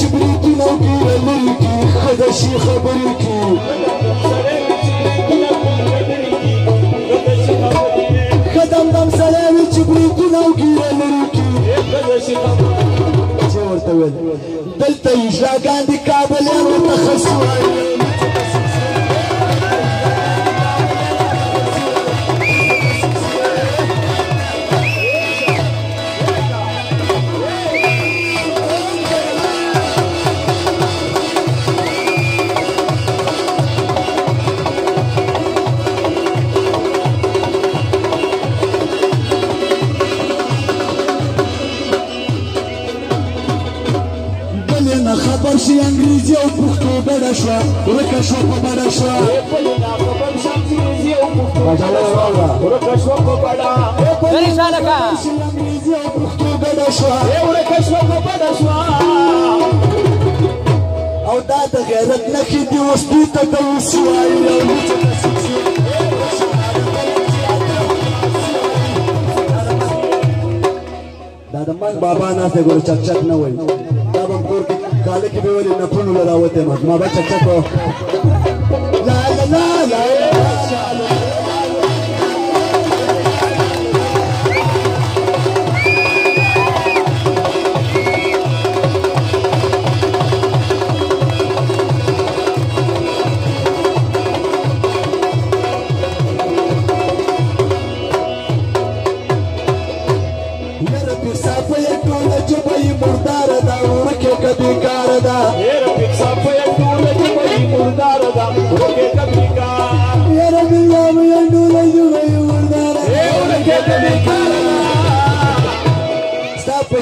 چبريتي لو كيرا ليكي خدا شي خبريكي خدم دم سلاوي چبريتي لو كيرا ليكي خدا شي خبريكي شو ورتويل دلتا يجراغان دي كابلين وتخسوان خبر شي انګريزي او پښتو ګډه شوه ورکه شوه په بډه شوه خبر شي انګريزي او پښتو ګډه شوه ورکه شوه په بډه انګريزي او پښتو ګډه شوه ورکه شوه په بډه شوه او دا د غیرت نښې دي اوس دوی ته د اوس وایي دا د منګ بابا ناسته ګوره چک چک نه وایي دا به م کور کې کاله کې به ولې نفلونو له راوتی ما به چک چک لا لا لا لا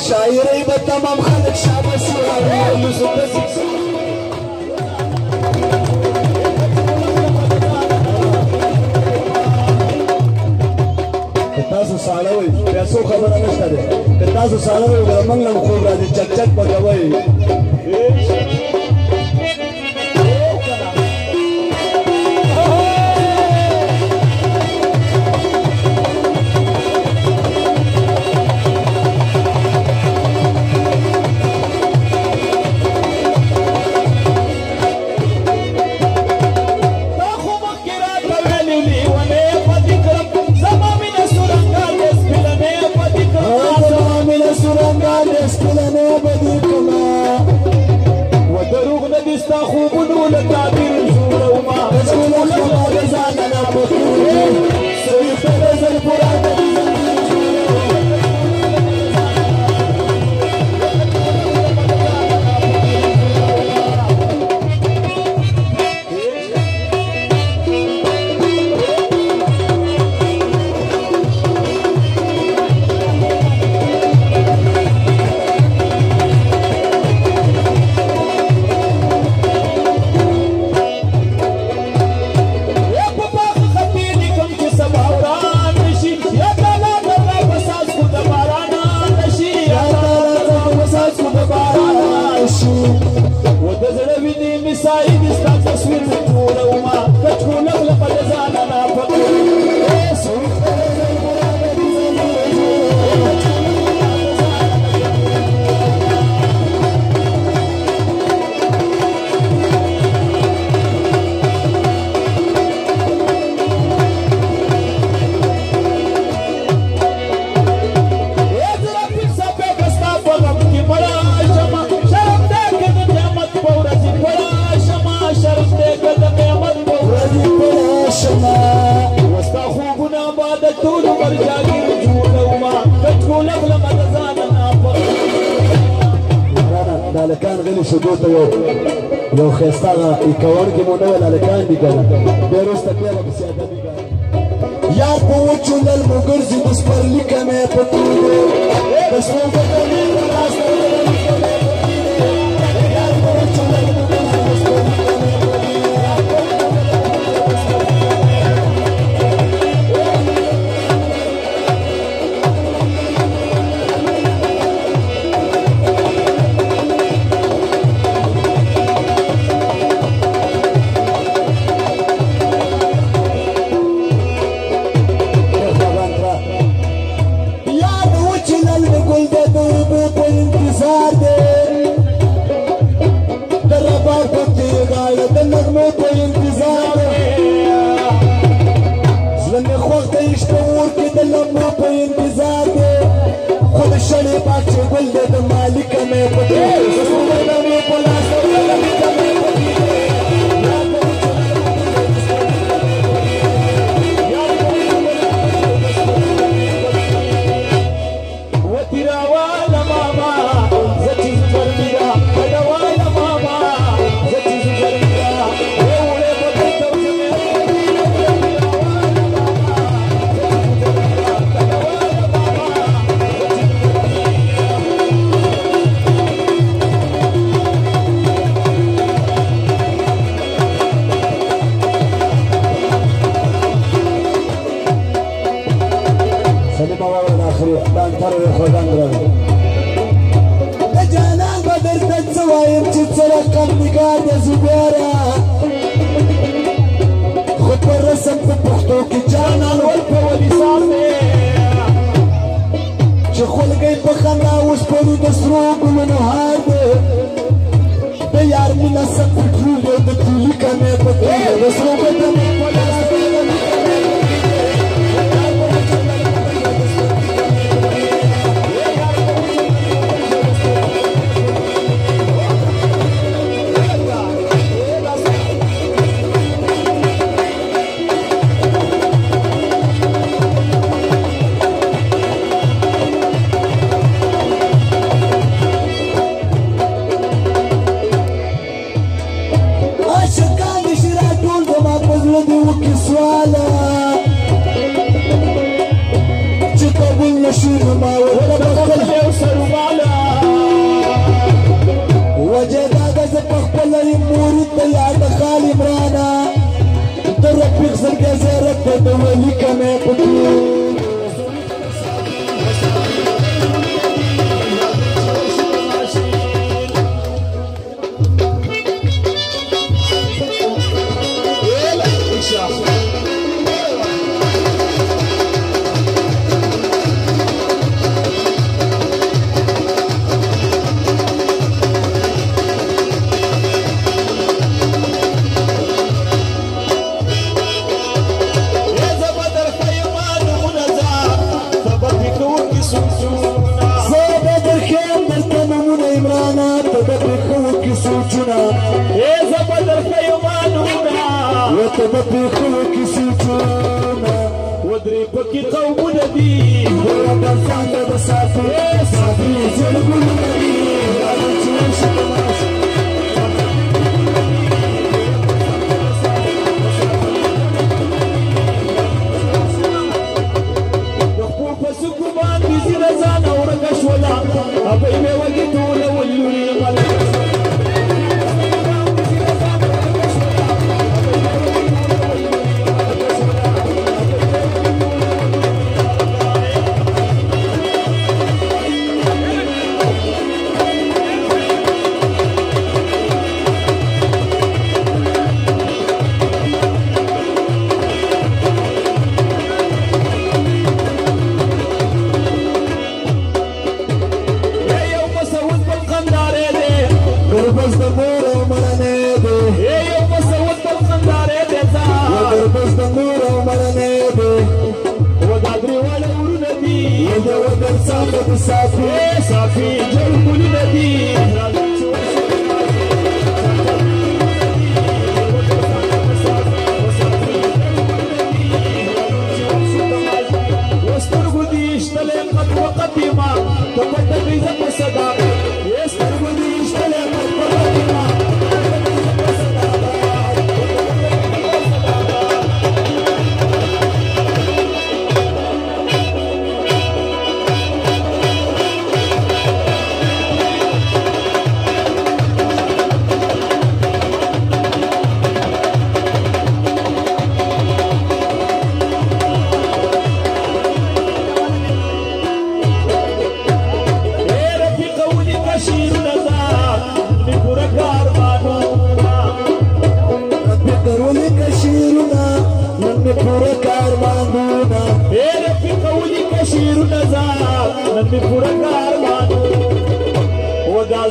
شاعري بتمام خلق شعب السوري تاسو سالوي پیسو خبره نشته ده تاسو سالوي ګرمنګ نن خوب راځي چک چک پکوي لکان غلی شدو ته یو خسته کون کې مونږ ول لکان دي کنه بیرسته پیغه په سیاده دي کنه یا په چولل مګرځي بس پر لیکه مې پټو بس مو په دې راسته یا په چولل مګرځي بس پر لمو په انتظار زړه مې خوښ دی شته اور کې د لمو په انتظار دی خو د شړې پاک چې ګل دی د مالکه مې پکې زړونه مې په لاس او د مالکه مې پکې جانان بدر تتسوايم تتسرق قمنقاد يا زبيرة خد بالرسم في بحطوك جانان والفا ولساني شخول قيب بخنا وشبلو دسروق ونهار ديار من السم في كلولي ودكولي كمي بطولي دسروق دمي ولساني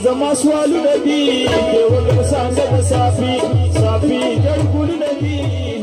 زما سوالونه دي د وګر سانګه د صافي صافي جړ ګل ندي